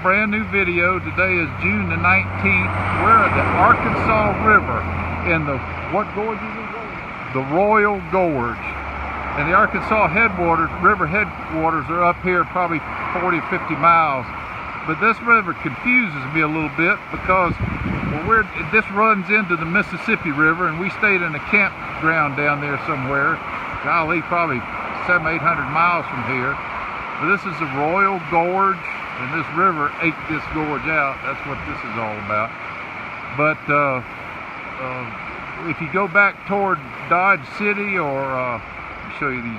Brand new video. Today is June the 19th. We're at the Arkansas River in the, what gorge is it? The Royal Gorge. And the Arkansas river headwaters are up here probably 40, 50 miles. But this river confuses me a little bit because this runs into the Mississippi River, and we stayed in a campground down there somewhere. Golly, probably 700, 800 miles from here. But this is the Royal Gorge, and this river ate this gorge out. That's what this is all about. But if you go back toward Dodge City, or let me show you these.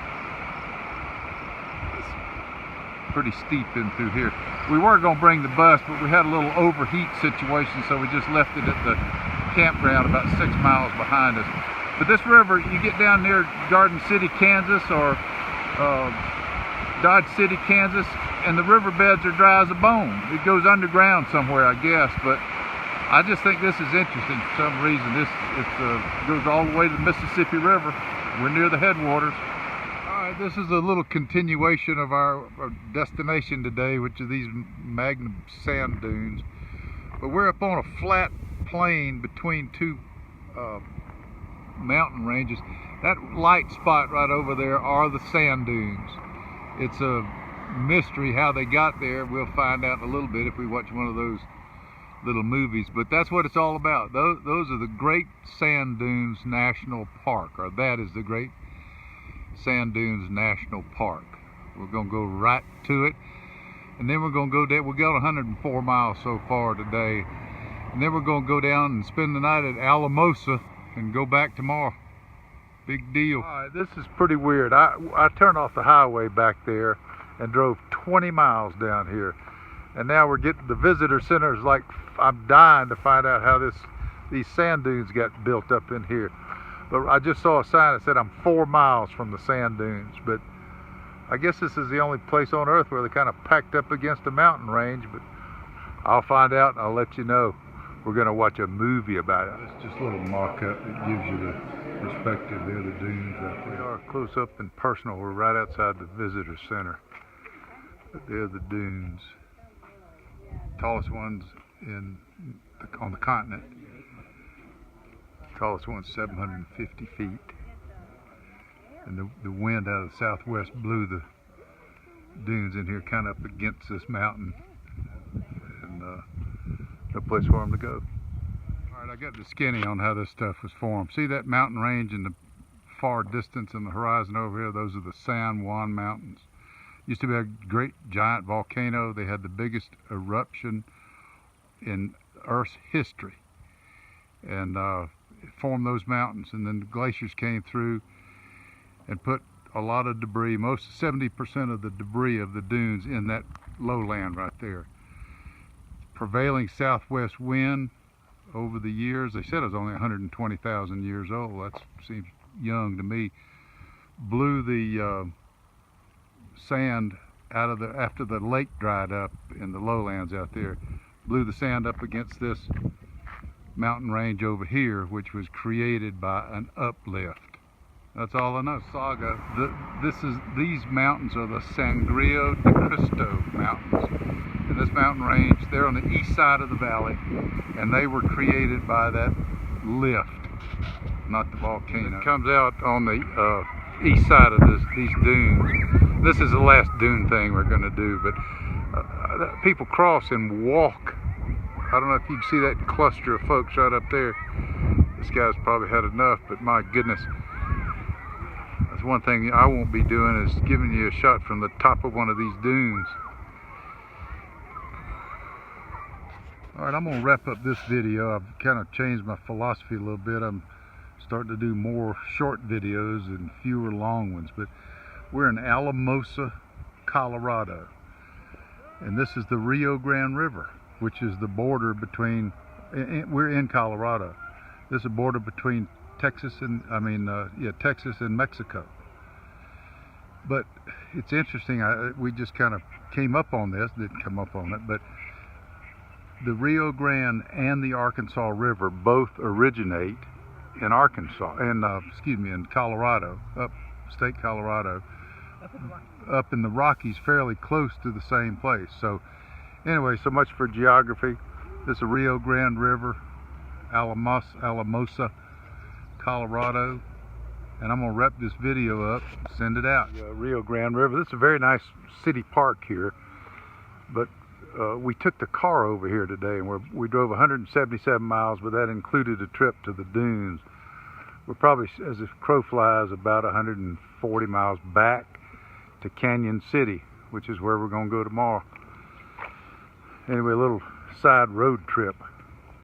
It's pretty steep in through here. We were going to bring the bus, but we had a little overheat situation, so we just left it at the campground about 6 miles behind us. But this river, you get down near Garden City, Kansas, or Dodge City, Kansas, and the riverbeds are dry as a bone. It goes underground somewhere, I guess, but I just think this is interesting for some reason. It goes all the way to the Mississippi River. We're near the headwaters. All right, this is a little continuation of our destination today, which are these magnum sand dunes. But we're up on a flat plain between two mountain ranges. That light spot right over there are the sand dunes. It's a mystery how they got there. We'll find out in a little bit if we watch one of those little movies, but that's what it's all about. Those are the Great Sand Dunes National Park, or that is the Great Sand Dunes National Park. We're going to go right to it, and then we're going to go down. We've got 104 miles so far today, and then we're going to go down and spend the night at Alamosa and go back tomorrow. Big deal. All right, this is pretty weird. I turned off the highway back there and drove 20 miles down here, and now we're getting the visitor center. Is like, I'm dying to find out how these sand dunes got built up in here. But I just saw a sign that said I'm 4 miles from the sand dunes, but I guess this is the only place on earth where they're kind of packed up against a mountain range. But I'll find out and I'll let you know. We're going to watch a movie about it. It's just a little mock-up that gives you the perspective. There, the dunes right there. We are close up and personal. We're right outside the visitor center. But there are the dunes. Tallest ones on the continent. Tallest one's 750 feet. And the wind out of the southwest blew the dunes in here kind of up against this mountain. And no place for them to go. All right, I got the skinny on how this stuff was formed. See that mountain range in the far distance in the horizon over here? Those are the San Juan Mountains. Used to be a great giant volcano. They had the biggest eruption in Earth's history, and it formed those mountains, and then the glaciers came through and put a lot of debris, most 70% of the debris of the dunes in that lowland right there. Prevailing southwest wind over the years, they said it was only 120,000 years old. That seems young to me. Blew the sand out of after the lake dried up in the lowlands out there, blew the sand up against this mountain range over here, which was created by an uplift. That's all I know. Saga. These mountains are the Sangrio de Cristo Mountains. And this mountain range, they're on the east side of the valley, and they were created by that lift, not the volcano. It comes out on the east side of these dunes. This is the last dune thing we're going to do, but people cross and walk. I don't know if you can see that cluster of folks right up there. This guy's probably had enough, but my goodness. That's one thing I won't be doing, is giving you a shot from the top of one of these dunes. All right, I'm going to wrap up this video. I've kind of changed my philosophy a little bit. I'm starting to do more short videos and fewer long ones. But we're in Alamosa, Colorado. And this is the Rio Grande River, which is the border between, we're in Colorado. This is a border between Texas and, Texas and Mexico. But it's interesting, we just kind of came up on this, didn't come up on it, but the Rio Grande and the Arkansas River both originate in Arkansas, and in Colorado, upstate Colorado, up in the Rockies, fairly close to the same place. So Anyway, so much for geography. This is the Rio Grande River, Alamosa, Colorado. And I'm gonna wrap this video up, send it out. Rio Grande River. This is a very nice city park here, but we took the car over here today, and we drove 177 miles, but that included a trip to the dunes. We're probably, as the crow flies, about 140 miles back to Canyon City, which is where we're gonna go tomorrow. Anyway, a little side road trip.